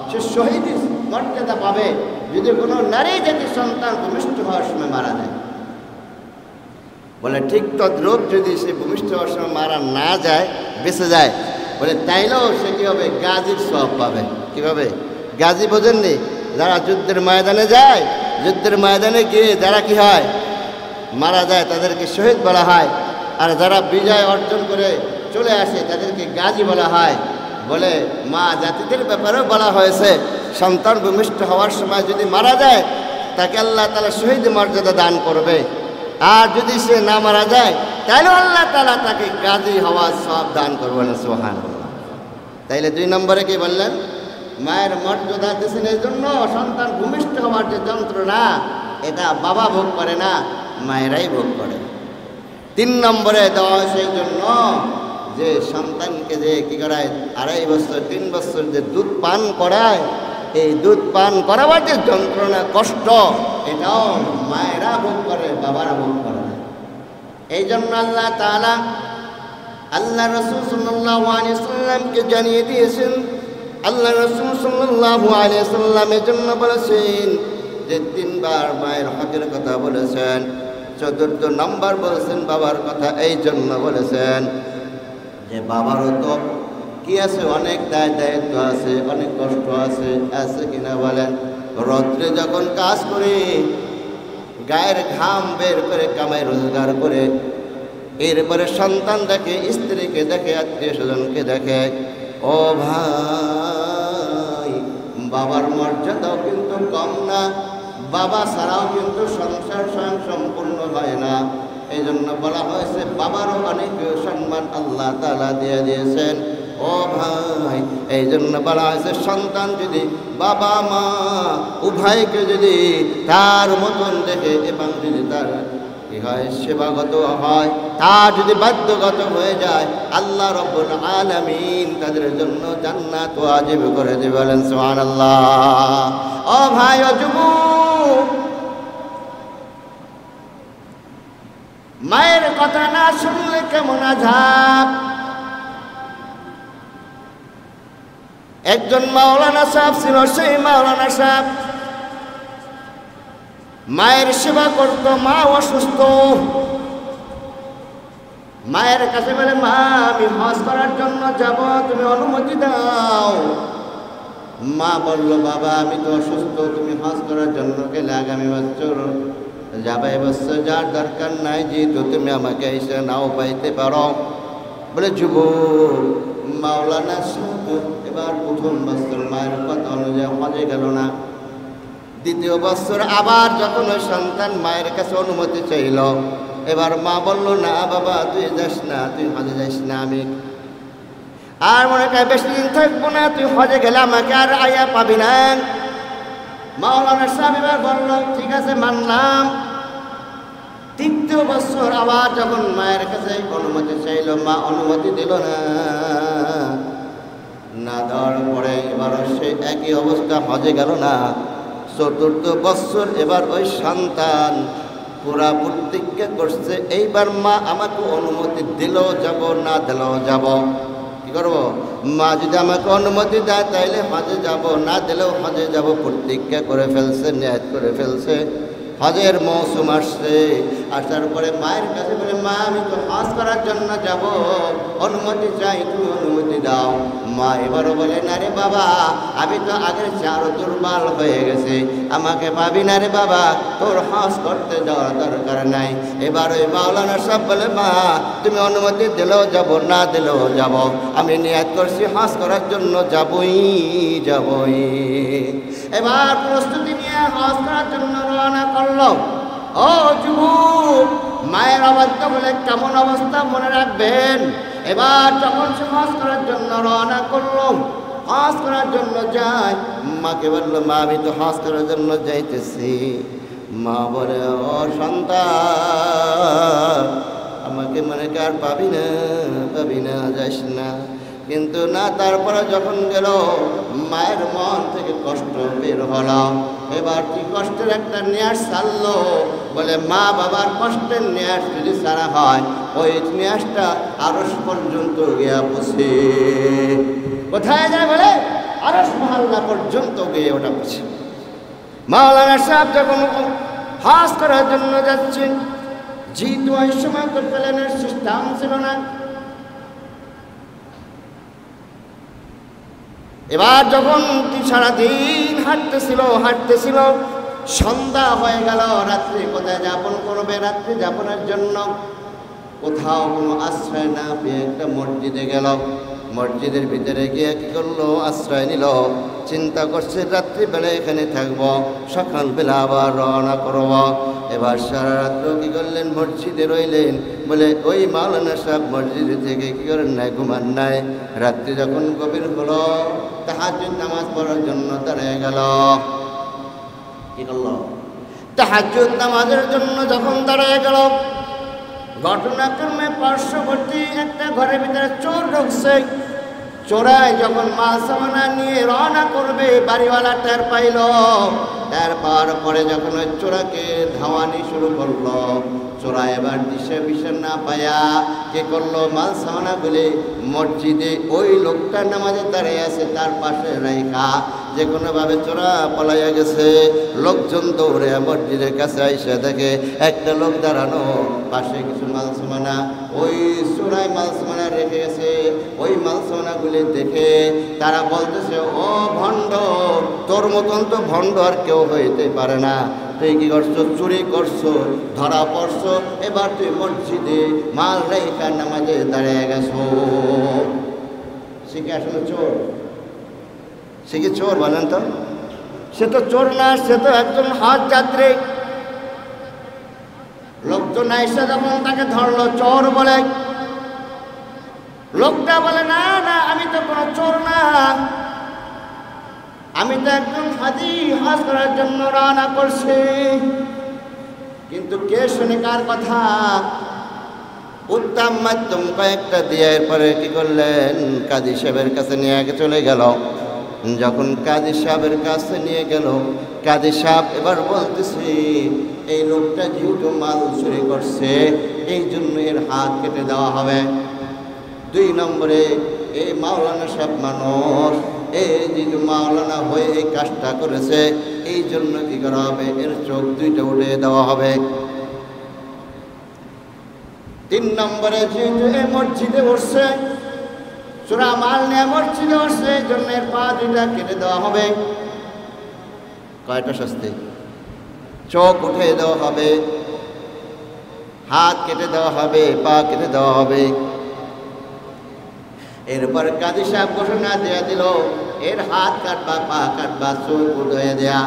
সে শহীদের মর্যাদা পাবে যদি কোনো নারী জাতির সন্তান ভূমিষ্ঠ হওয়ার সময় মারা যায়। বলে ঠিক তদ্রূপ যদি সে ভূমিষ্ঠ হওয়ার সময় মারা না যায়, বেঁচে যায়, বলে তাইলেও সে কী হবে? গাজীর সওয়াব পাবে। কীভাবে? গাজী বোঝেননি? যারা যুদ্ধের ময়দানে যায়, যুদ্ধের ময়দানে গিয়ে যারা কি হয়? মারা যায়, তাদেরকে শহীদ বলা হয়। আর যারা বিজয় অর্জন করে চলে আসে তাদেরকে গাজী বলা হয়। বলে মা জাতিদের ব্যাপারেও বলা হয়েছে, সন্তান ভূমিষ্ঠ হওয়ার সময় যদি মারা যায়, তাকে আল্লাহ তাআলা শহীদ মর্যাদা দান করবে। আর যদি সে না মারা যায়, তাহলে আল্লাহ তাআলা তাকে গাজী হওয়ার সওয়াব দান করবেন। সুবহানাল্লাহ। তাইলে 2 নম্বরে কি বললেন? মায়ের মর্যাদা দিয়েছেন এই জন্য, সন্তান ভূমিষ্ঠ হওয়ার যে যন্ত্রণা, এটা বাবা ভোগ করে না, মায়েরাই ভোগ করে। 3 নম্বরে দেওয়া হয়েছে এই জন্য যে সন্তানকে যে কী করায়, 2.5 বছর 3 বছর যে দুধ পান করায়, এই দুধ পান করাবার যে যন্ত্রণা কষ্ট, এটাও মায়েরা ভোগ করে, বাবারা ভোগ করে না। এই জন্য আল্লাহ তাআলা আল্লাহ রাসূল সাল্লাল্লাহু আলাইহি সাল্লামকে জানিয়ে দিয়েছেন। আল্লাহ রাসূল সাল্লাল্লাহু আলাইহি সাল্লাম এর জন্য বলেছেন যে 3 বার মায়ের হকের কথা বলেছেন, 4th নম্বর বলেছেন বাবার কথা। এই জন্য বলেছেন যে বাবারও তো কি আছে, অনেক দায়িত্ব আছে, অনেক কষ্ট আছে, আছে কিনা বলেন? রৌদ্রে যখন কাজ করে, গায়ের ঘাম বের করে কামাই রোজগার করে, এরপরে সন্তান দেখে, স্ত্রীকে দেখে, আত্মীয় স্বজনকে দেখে, ও ভাই, বাবার মর্যাদাও কিন্তু কম না, বাবা ছাড়াও কিন্তু সংসার স্বয়ং সম্পূর্ণ হয় না। এই জন্য বলা হয়েছে বাবারও অনেক সম্মান আল্লাহ তাআলা দিয়ে দিয়েছেন। ও ভাই, এই জন্য বলা হয়েছে সন্তান যদি বাবা মা উভয়কে যদি তার মতন দেখে এবং যদি তার কি হয়, সেবাগত হয়, তার যদি বাধ্যগত হয়ে যায়, আল্লাহ রাব্বুল আলামিন তাদের জন্য জান্নাত ওয়াজিব করে দেবেন। বলেন সুবহানাল্লাহ। ও ভাই, ও যুবক, মায়ের কথা না শুনলে কেমন আযাব। একজন মাওলানা সাহেব ছিল, সেই মাওলানা সাহেব মায়ের সেবা করতো, মা অসুস্থ। মায়ের কাছে বলে, মা আমি হজ করার জন্য যাব, তুমি অনুমতি দাও। মা বলল, বাবা আমি তো অসুস্থ, তুমি হজ করার জন্য গেলে আগামী বছর যাবে, বছর যার দরকার নাই, যেহেতু তুমি আমাকে এসে নাও পাইতে পারো। বলে, যুবক মাওলানা সাহেব এবার প্রথম বছর মায়ের কথা অনুযায়ী হজে গেল না। দ্বিতীয় বছর আবার যখন ওই সন্তান মায়ের কাছে অনুমতি চাইল, এবার মা বলল, না বাবা তুই যাস না, তুই হজে যাস না, আমি আর মনে কর বেশি দিন থাকবো না, তুই হজে গেলে আমাকে আর আয়া পাবি না। মাওলানা সাহেব এবার বলল, ঠিক আছে মানলাম। তৃতীয় বছর আবার যখন মায়ের কাছে অনুমতি চাইল, মা অনুমতি দিল না। না দেওয়ার পরে এবার সে একই অবস্থা, হজে গেল না। চতুর্থ বছর এবার ওই সন্তান পুরা প্রতিজ্ঞা করছে, এইবার মা আমাকে অনুমতি দিলেও যাব, না দিলেও যাব। কি করবো? মা যদি আমাকে অনুমতি দেয় তাইলে হজে যাব, না দিলেও হজে যাব। প্রতিজ্ঞা করে ফেলছে, নিয়ত করে ফেলছে। হজের মৌসুম আসছে, আসার পরে মায়ের কাছে বলে, মা আমি তো হজ করার জন্য যাব, অনুমতি চাই, তুমি অনুমতি দাও। মা এবারও বলে, না রে বাবা আমি তো আগের চারও দুর্বল হয়ে গেছে, আমাকে পাবি না রে বাবা, তোর হজ করতে যাওয়ার দরকার নাই। এবার ওই মাওলানা সাহেব বলে, মা তুমি অনুমতি দিলেও যাব, না দিলেও যাব, আমি নিয়ত করছি হজ করার জন্য যাবই যাবই। এবার প্রস্তুতি নিয়ে হজ করার জন্য রওনা করলো। ও যুবক, মায়ের অবস্থা বলে কেমন অবস্থা মনে রাখবেন। এবার যখন সে হজ করার জন্য রওনা করলো, হজ করার জন্য যায়, মাকে বললো, মা আমি তো হজ করার জন্য যাইতেছি। মা বলে, ও সন্তান আমাকে মনে কার পাবি না, পাবি না, যাস না। কিন্তু না, তারপরে যখন গেল মায়ের মন থেকে কষ্ট বের হলো। এবার কি কষ্টের একটা নিয়াস ছাড়লো, বলে মা বাবার কষ্টের নিয়াস যদি ছাড়া হয়, ওই নিয়াসটা আরশ পর্যন্ত গিয়া পৌঁছে। কোথায় যায় বলে? আরশ মহল্লা পর্যন্ত গিয়ে ওটা পৌঁছে। মাওলানা সাহেব যখন হজ করার জন্য যাচ্ছেন, যেহেতু ওই সময় তো প্লেনের সিস্টেম ছিল না, এবার যখন সারাদিন হাঁটতেছিল, সন্ধ্যা হয়ে গেল। রাত্রি কোথায় যাপন করবে? রাত্রি যাপনের জন্য কোথাও কোনো আশ্রয় না পেয়ে একটা মসজিদে গেল। মসজিদের ভিতরে গিয়ে কি করলো? আশ্রয় নিল। চিন্তা করছে রাত্রিবেলা এখানে থাকবো, সকালবেলা আবার রওনা করব। এবার সারা রাত্র কি করলেন? মসজিদে রইলেন। বলে ওই মাওলানা সাহেব মসজিদে থেকে কি করেন নাই? ঘুমান নাই। রাত্রি যখন গভীর হলো, তাহাজ্জুদ নামাজ পড়ার জন্য দাঁড়িয়ে গেল। কি করলো? তাহাজ্জুদ নামাজের জন্য যখন দাঁড়িয়ে গেল, ঘটনাক্রমে পার্শ্ববর্তী একটা ঘরের ভিতরে চোর ঢুকছে। চোরাই যখন মাল সামানা নিয়ে রওনা করবে, বাড়িওয়ালা টের পাইল। টের পাওয়ার পরে যখন ওই চোরাকে ধাওয়ানি শুরু করলো, চোরা এবার দিশে বিশে না পায়া কে করলো? মাল সামানা গুলি মসজিদে ওই লোকটা নামাজে দাঁড়িয়ে আছে তার পাশে রাইখা যে কোনোভাবে চোরা পলাইয়া গেছে। লোকজন দৌড়ে মসজিদের কাছে আইসে দেখে একটা লোক দাঁড়ানো, পাশে কিছু মাল সামানা, ওই চোরাই মাল সামানা রেখে গেছে। ওই মাল সামানাগুলি দেখে তারা বলতেছে, ও ভণ্ড, তোর মতন তো ভণ্ড আর কেউ হইতে পারে না। তুই কি করছো? চুরি করছো, ধরা পড়ছো। এবার তুই মসজিদে মাল রেখা নামাজে দাঁড়িয়ে গেছো। সে কি আসলে চোর? সে কি চোর বলেন তো? সে তো চোর না, সে তো একজন হজ যাত্রী। লোকজন এসে যখন তাকে ধরলো, চোর বলে। লোকটা বলে, না না, আমি তো কোনো চোর না, আমি তো একজন হাজি, হজ করার জন্য রওনা করছি। কিন্তু কে শুনে কার কথা? উত্তম মাধ্যম কয়েকটা দিয়ে এরপরে কি করলেন? কাজী সাহেবের কাছে নিয়ে চলে গেল। যখন কাজী সাহেবের কাছে নিয়ে গেল, কাজী সাহেব এবার বলতেছি, এই লোকটা যেহেতু মাল চুরি করছে, এই জন্য এর হাত কেটে দেওয়া হবে। 2 নম্বরে, এই মাওলানা সাহেব মানুষ, এই যে মাওলানা হয়ে এই কাজটা করেছে, এই জন্য কি করা হবে, এর চোখ দুইটা উঠে দেওয়া হবে। 3 নম্বরে যেহেতু এই মসজিদে উঠছে, চোরা মাল নিয়ে মসজিদে উঠছে, এই জন্য এর পা দুইটা কেটে দেওয়া হবে। কয়টা শাস্তি? চোখ উঠে দেওয়া হবে, হাত কেটে দেওয়া হবে, পা কেটে দেওয়া হবে। এরপর কাজী সাহেব ঘোষণা দেয়া দিল, এর হাত কাটবা, পা কাটবা, চোখ উঠে দেয়া।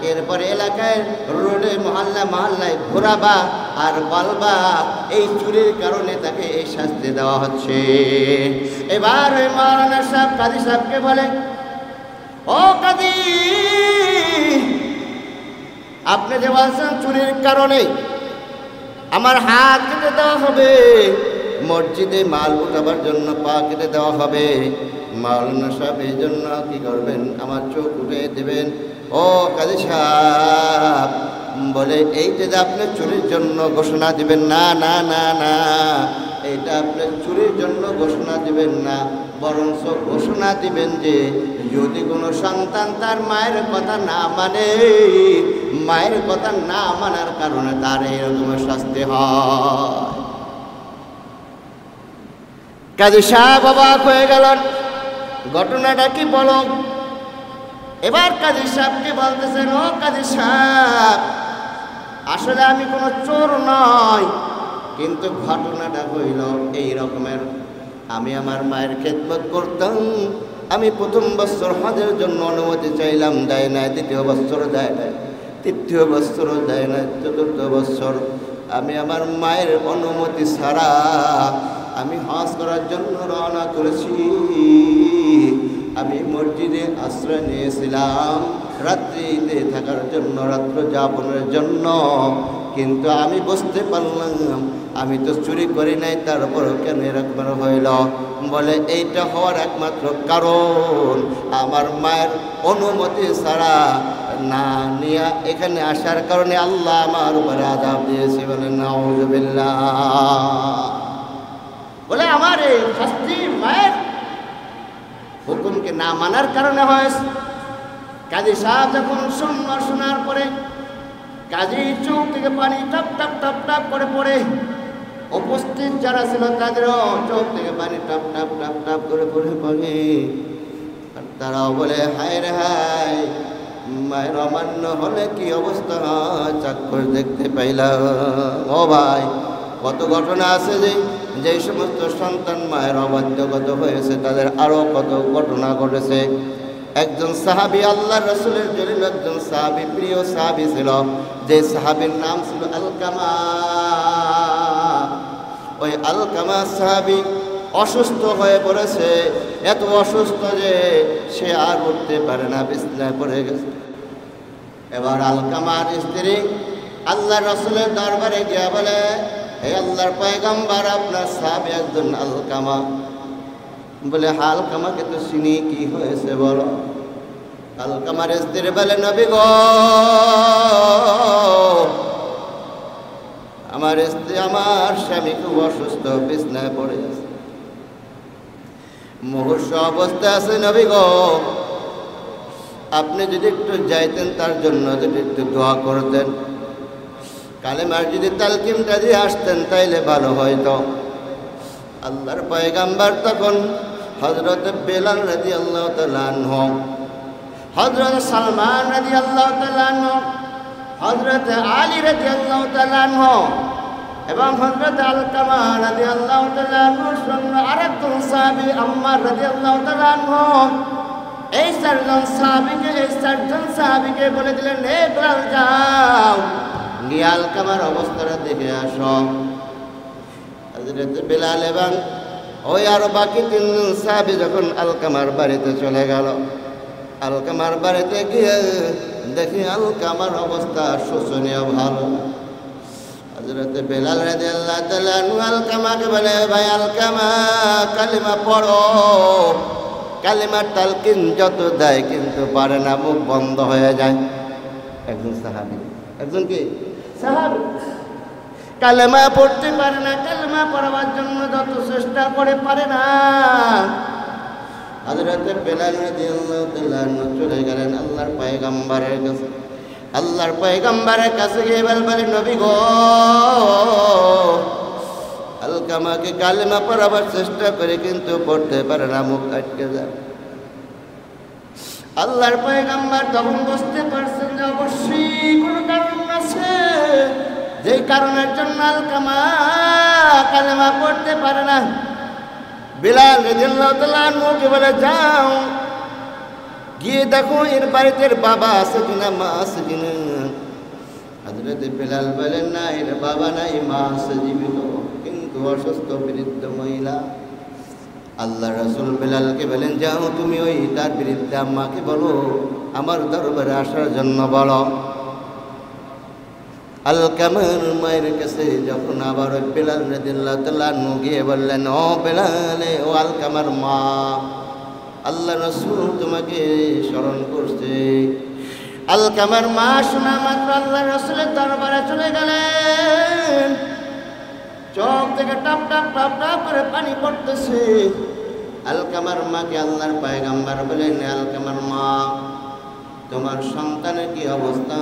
এরপরে এলাকায় রোডে মহল্লায় ঘোরাবা আর বলবা এই চুরির কারণে তাকে এই শাস্তি দেওয়া হচ্ছে। এবার ওই মাওলানা সাহেব কাজী সাহেবকে বলে, ও কাজী, আপনি যে বলছেন চুরির কারণে আমার হাত কেটে দেওয়া হবে, মসজিদে মাল উঠাবার জন্য পা কেটে দেওয়া হবে, মাওলানা সাহেব এই জন্য কি করবেন, আমার চোখ উঠে দেবেন। ও কাজী সাহেব বলে, এইটা যে আপনি চুরির জন্য ঘোষণা দিবেন না, না না না, এইটা আপনি চুরির জন্য ঘোষণা দিবেন না, বরঞ্চ ঘোষণা দিবেন যে যদি কোনো সন্তান তার মায়ের কথা না মানে, মায়ের কথা না মানার কারণে তার এরকম শাস্তি হয়। কাজী সাহেব অবাক হয়ে গেলেন, ঘটনাটা কি বলো। এবার কাজী সাহেবকে বলতেছেন, ও কাজী সাহেব, আসলে আমি কোনো চোর নয়, কিন্তু ঘটনাটা হইল এই রকমের। আমি আমার মায়ের খেদমত করতাম, আমি 1ম বছর হজের জন্য অনুমতি চাইলাম, দেয় নাই, 2য় বছর দেয় নাই, 3য় বছর দেয় নাই, 4র্থ বছর আমি আমার মায়ের অনুমতি ছাড়া আমি হজ করার জন্য রওনা করেছি। আমি মসজিদে আশ্রয় নিয়েছিলাম রাত্রিতে থাকার জন্য, রাত্র যাপনের জন্য, কিন্তু আমি বুঝতে পারলাম আমি তো চুরি করি নাই, তারপর কেন এরকম হইল। বলে এইটা হওয়ার একমাত্র কারণ আমার মায়ের অনুমতি ছাড়া না নিয়ে এখানে আসার কারণে আল্লাহ আমার উপরে আযাব দিয়েছে। বলে নাউযুবিল্লাহ। বলে আমার এই শাস্তি মায়ের হুকুমকে না মানার কারণে হয়েছে। কাজী সাহেব যখন শোনার পরে কাজী চোখ থেকে পানি টপ টপ টপ টপ করে পড়ে, উপস্থিত যারা ছিল তাদেরও চোখ থেকে পানি টপ টপ টপ টপ করে পড়ে পড়ে। আর তারাও বলে, হায় রে হায়, মায়ের অমান্য হলে কি অবস্থা হয়, চাক্ষুষ দেখতে পাইলাম। ও ভাই, কত ঘটনা আছে যে সমস্ত সন্তান মায়ের অবাধ্যগত হয়েছে, তাদের আরও কত ঘটনা ঘটেছে। একজন সাহাবী, আল্লাহর রাসূলের জলিল একজন সাহাবী, প্রিয় সাহাবী ছিল, যে সাহাবীর নাম ছিল আলকামা। ওই আলকামা সাহাবী অসুস্থ হয়ে পড়েছে, এত অসুস্থ যে সে আর উঠতে পারে না, বিছানায় পড়ে গেছে। এবার আলকামার স্ত্রী আল্লাহর রাসূলের দরবারে গিয়ে বলে, হে আল্লাহর পয়গম্বর, আপনার সাহাবী একজন আলকামা। বলে, আলকামাকে তো চিনি, কি হয়েছে বলো। আলকামার স্ত্রী বলে, নবী গো, আমার স্ত্রী, আমার স্বামী খুব অসুস্থ, বিছানায় পড়ে আছে, মুমূর্ষ অবস্থায় আছে। নবী গো, আপনি যদি একটু যাইতেন, তার জন্য যদি একটু দোয়া করতেন, কালেমার যদি তালকিমটা দিয়ে আসতেন, তাইলে ভালো হয়তো। আল্লাহর পয়গম্বর তখন হযরত বেলাল রাদিয়াল্লাহু তাআলা আনহু, হযরত সালমান রাদিয়াল্লাহু তাআলা আনহু, হযরত আলী রাদিয়াল্লাহু তাআলা আনহু এবং হযরত আলকামা রাদিয়াল্লাহু তাআলা আনহুর সঙ্গে আরেকজন সাহাবী আম্মার রাদিয়াল্লাহু তাআলা আনহু, এই 4জন সাহাবীকে বলে দিলেন, হে বেলাল, যাও গিয়ে আলকামার অবস্থাটা দেখে আসো। হযরত বেলাল এবং ওই আরো বাকি 3জন সাহাবী যখন আলকামার বাড়িতে চলে গেল, আলকামার বাড়িতে গিয়ে দেখি আলকামার অবস্থা শোচনীয় ভালো। হযরত বেলাল রাদিয়াল্লাহু তাআলা আলকামাকে বলে, ভাই আলকামা, কালিমা পড়ো। কালিমার তালকিন যত দেয় কিন্তু পারে না, মুখ বন্ধ হয়ে যায়। একজন সাহাবী, একজন কি সাহাবী, কালেমা পড়তে পারে না, কালেমা পড়াবার জন্য যত চেষ্টা করে পারে না। হযরতে বেলাল রাদিয়াল্লাহু তাআলা চলে গেলেন আল্লাহর পয়গম্বরের কাছে। আল্লাহর পয়গম্বরের কাছে গিয়ে বলেন, নবী গো, আলকামাকে কালেমা পড়াবার চেষ্টা করে কিন্তু পড়তে পারে না, মুখ আটকে যায়। আল্লাহর পয়গম্বর তখন বুঝতে পারছেন যে অবশ্যই কোনো কারণ আছে, যে কারণের জন্য আলকামা কালেমা পড়তে পারে না। বেলাল রাদিয়াল্লাহু তাআলা মুখে বলে, যাও গিয়ে দেখো এর বাড়িতে এর বাবা আছে কিনা, মা আছে কিনা। হযরত বেলাল বলেন, না, এর বাবা নাই, মা আছে জীবিত, কিন্তু অসুস্থ বৃদ্ধ মহিলা। আল্লাহ রাসূল বেলালকে বলেন, যাও তুমি ওই তার বিরুদ্ধে আম্মাকে বলো আমার দরবারে আসার জন্য বলো। আলকামার মায়ের কাছে যখন আবার ওই বেলাল রাদিয়াল্লাহু তাআলা গিয়ে বললেন, ও বেলাল, ও আলকামার মা, আল্লাহ রাসূল তোমাকে স্মরণ করছে। আলকামার মা শোনা মাত্র আল্লাহ রাসূলের দরবারে চলে গেলেন। চোখ থেকে টপ টপ টপ টপ করে পানি পড়তেছে। আলকামার মাকে আল্লাহর পয়গম্বর বলেন, আলকামার মা, তোমার সন্তানের কি অবস্থা?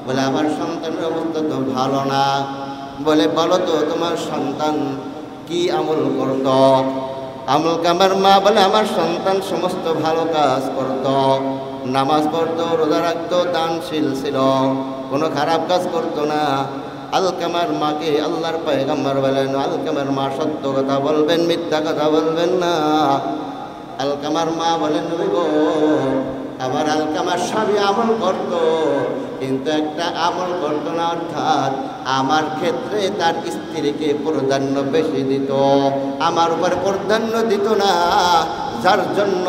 বলে, আমার সন্তানের অবস্থা তো ভালো না। বলে, বলো তো তোমার সন্তান কি আমল করত? আলকামার মা বলে, আমার সন্তান সমস্ত ভালো কাজ করত, নামাজ পড়তো, রোজা রাখতো, দানশীল ছিল, কোনো খারাপ কাজ করতো না। আলকামার মাকে আল্লাহর পয়গম্বর বলেন, আলকামার মা সত্য কথা বলবেন, মিথ্যা কথা বলবেন না। আলকামার মা বলেন, নবী গো, আবার আলকামার স্বামী আমল করত, কিন্তু একটা আমল করতো না, অর্থাৎ আমার ক্ষেত্রে তার স্ত্রীকে প্রাধান্য বেশি দিত, আমার উপরে প্রাধান্য দিত না, যার জন্য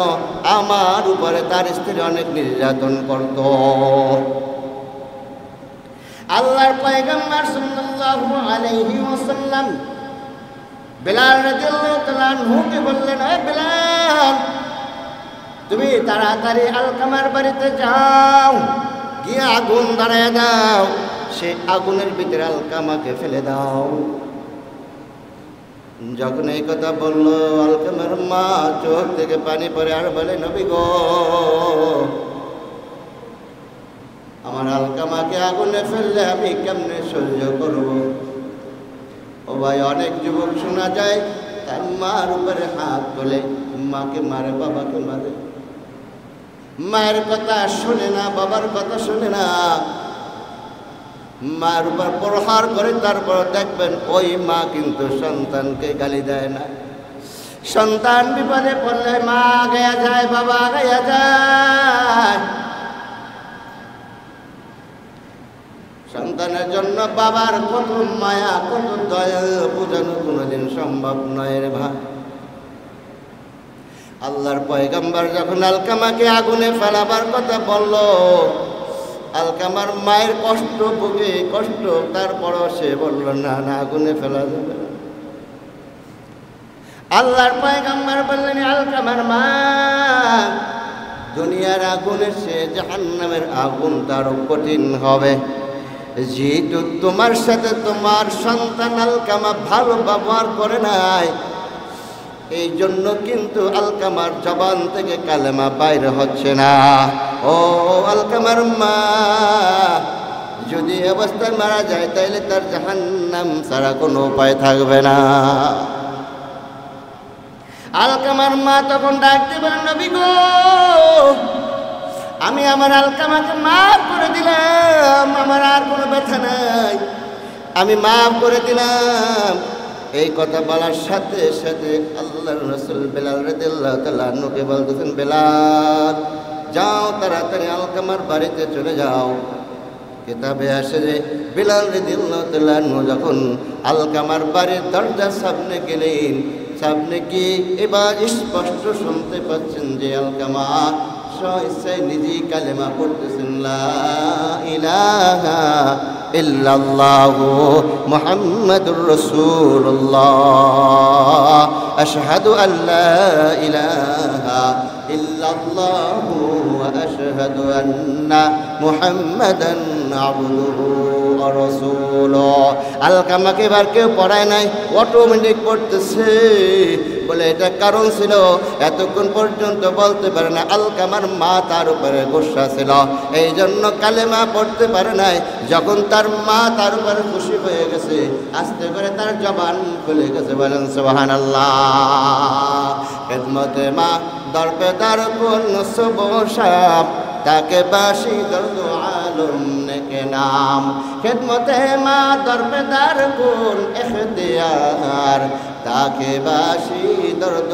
আমার উপরে তার স্ত্রী অনেক নির্যাতন করত। আল্লাহর পয়গম্বর সাল্লাল্লাহু আলাইহি ওয়াসাল্লাম বেলাল রাদিয়াল্লাহু তাআলা আনহুকে বললেন, হে বেলাল, তুমি তাড়াতাড়ি আলকামার বাড়িতে যাও, গিয়ে আগুন ধরায় দাও, সে আগুনের ভিতরে আলকামাকে ফেলে দাও। যখন এই কথা বললো, আলকামার মা চোখ থেকে পানি পড়ে আর বলে, নবী গো, আমার আলকামাকে আগুনে ফেললে আমি কেমনে সহ্য করব? ও ভাই, অনেক যুবক শোনা যায় তার মার উপরে হাত তোলে, মাকে মারে, বাবাকে মারে, মায়ের কথা শোনে না, বাবার কথা শোনে না, মার উপর প্রহার করে। তারপর দেখবেন ওই মা কিন্তু সন্তানকে গালি দেয় না। সন্তান বিপদে পড়লে মা আগায়া যায়, বাবা আগায়া যায়। সন্তানের জন্য বাবার কত মায়া, কত দয়া বোঝানো কোনোদিন সম্ভব নয় রে ভাই। আল্লাহর পয়গম্বর যখন আলকামাকে আগুনে ফেলাবার কথা বলল, আলকামার মায়ের কষ্ট বুকে কষ্ট, তারপরও সে বলল, না না, আগুনে ফেলা যাবে না। আল্লাহর পয়গম্বর বললেন, আলকামার মা, দুনিয়ার আগুনের চেয়ে জাহান্নামের আগুন তারও কঠিন হবে। যেহেতু তোমার সাথে তোমার সন্তান আলকামা ভালো ব্যবহার করে নাই, এই জন্য কিন্তু আলকামার জবান থেকে কালেমা বাইরে হচ্ছে না। ও আলকামার মা, যদি অবস্থায় মারা যায় তাইলে তার জাহান্নাম ছাড়া কোনো উপায় থাকবে না। আলকামার মা তখন ডাকতে বলেন, নবী গো, আমি আমার আলকামাকে মাফ করে দিলাম, আমার আর কোনো ব্যথা নাই, আমি মাফ করে দিলাম। এই কথা বলার সাথে সাথে আল্লাহর রাসূল বেলাল রাদিয়াল্লাহু তাআলা আনহুকে বলতেছেন, বেলাল, যাও তাড়াতাড়ি আলকামার বাড়িতে চলে যাও। কিতাবে আসে যে বেলাল রাদিয়াল্লাহু তাআলা আনহু যখন আলকামার বাড়ির দরজার সামনে গেলেন, সামনে কি এবার স্পষ্ট শুনতে পাচ্ছেন যে আলকামা স্বইচ্ছায় নিজেই কালেমা পড়তেছেন, লা ইলাহা ইল্লাল্লাহু মুহাম্মাদুর রাসূলুল্লাহ, আশহাদু আল্লা ইলাহা ইল্লাল্লাহু ওয়া আশহাদু আন্না মুহাম্মাদান আবদুহু ওয়া রাসূলু। আলকামাকে এবার কেউ পড়ায় নাই, অটোমেটিক পড়তেছে। বলে এটা কারণ ছিল এতক্ষণ পর্যন্ত বলতে পারে না, আলকামার মা তার উপরে গোসা ছিল, এই জন্য কালেমা পড়তে পারে নাই। যখন তার মা তার উপরে খুশি হয়ে গেছে, আস্তে করে তার জবান খুলে গেছে। বলেন সুবহানাল্লাহ। খেদমতে মা দরপে দার কোন সুবসাব, তাকে বাসি দর্দ আলম নেকে নাম। খেদমতে মা দরপে দার কোন ইখতিয়ার, তাকে বাসি দর্দ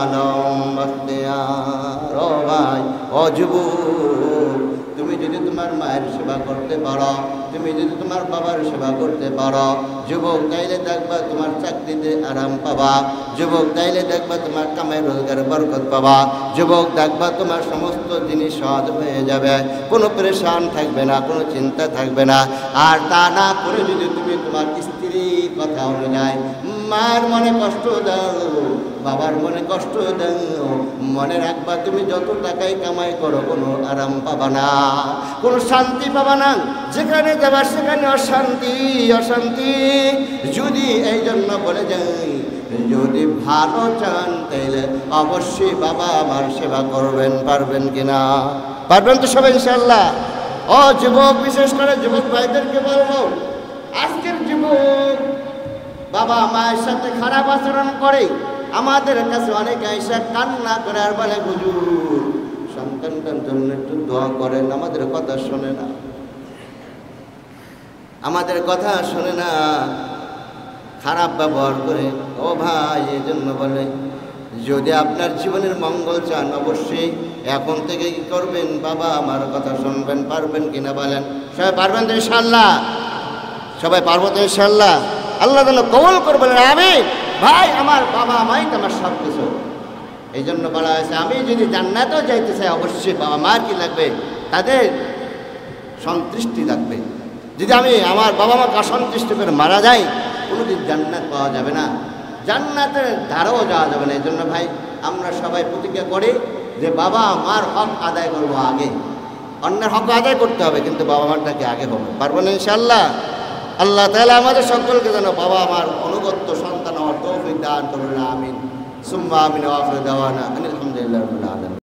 আলম বখতিয়ার। ও ভাই, ও যুবক, তুমি যদি তোমার মায়ের সেবা করতে পারো, তুমি যদি তোমার বাবার সেবা করতে পারো, যুবক তাইলে দেখবা তোমার চাকরিতে আরাম পাবা, যুবক তাইলে দেখবা তোমার কামাই রোজগার বরকত পাবা, যুবক দেখবা তোমার সমস্ত জিনিস সহজ হয়ে যাবে, কোনো পরেশান থাকবে না, কোনো চিন্তা থাকবে না। আর তা না করে যদি তুমি তোমার স্ত্রীর কথা অনুযায়ী মায়ের মনে কষ্ট দাও, বাবার মনে কষ্ট দাও, মনে রাখবা তুমি যত টাকাই কামাই করো কোনো আরাম পাবা না, কোনো শান্তি পাবা না। যেখানে যাবা সেখানে অশান্তি, অশান্তি। যদি এই জন্য বলে যাই, যদি ভালো চান তাইলে অবশ্যই বাবা আমার সেবা করবেন। পারবেন কিনা? পারবেন তো সবাই ইনশাআল্লাহ। ও যুবক, বিশেষ করে যুবক ভাইদেরকে বলবো, আজকের যুবক বাবা মায়ের সাথে খারাপ আচরণ করে, আমাদের কাছে অনেক আইসা কান্না করে আর বলে, হুজুর সন্তানটার জন্য একটু দোয়া করেন, আমাদের কথা শোনে না, আমাদের কথা শোনে না, খারাপ ব্যবহার করে। ও ভাই, এই জন্য বলে যদি আপনার জীবনের মঙ্গল চান অবশ্যই এখন থেকে কি করবেন, বাবা আমার কথা শুনবেন। পারবেন কিনা বলেন? সবাই পারবেন তো ইনশাআল্লাহ? সবাই পারবো তো ইনশাআল্লাহ? আল্লাহ যেন কবুল করবেন। আমি ভাই, আমার বাবা মাই তো আমার সব কিছু। এই জন্য বলা হয়েছে, আমি যদি জান্নাতেও যাইতে চাই অবশ্যই বাবা মার কি লাগবে, তাদের সন্তুষ্টি লাগবে। যদি আমি আমার বাবা মাকে অসন্তুষ্ট করে মারা যাই, কোনোদিন জান্নাত পাওয়া যাবে না, জান্নাতের ধারেও যাওয়া যাবে না। এই জন্য ভাই, আমরা সবাই প্রতিজ্ঞা করি যে বাবা মার হক আদায় করবো আগে। অন্যের হক আদায় করতে হবে, কিন্তু বাবা মারটাকে আগে হবে। পারবো না ইনশাআল্লাহ? আল্লাহ তাআলা আমাদের সকলকে যেন বাবা মার অনুগত্য সন্তান হওয়ার তৌফিক দান করুন। আমিন সুম্মা আমিন। ওয়া আখিরু দাওয়ানা আলহামদুলিল্লাহি রাব্বিল আলামিন।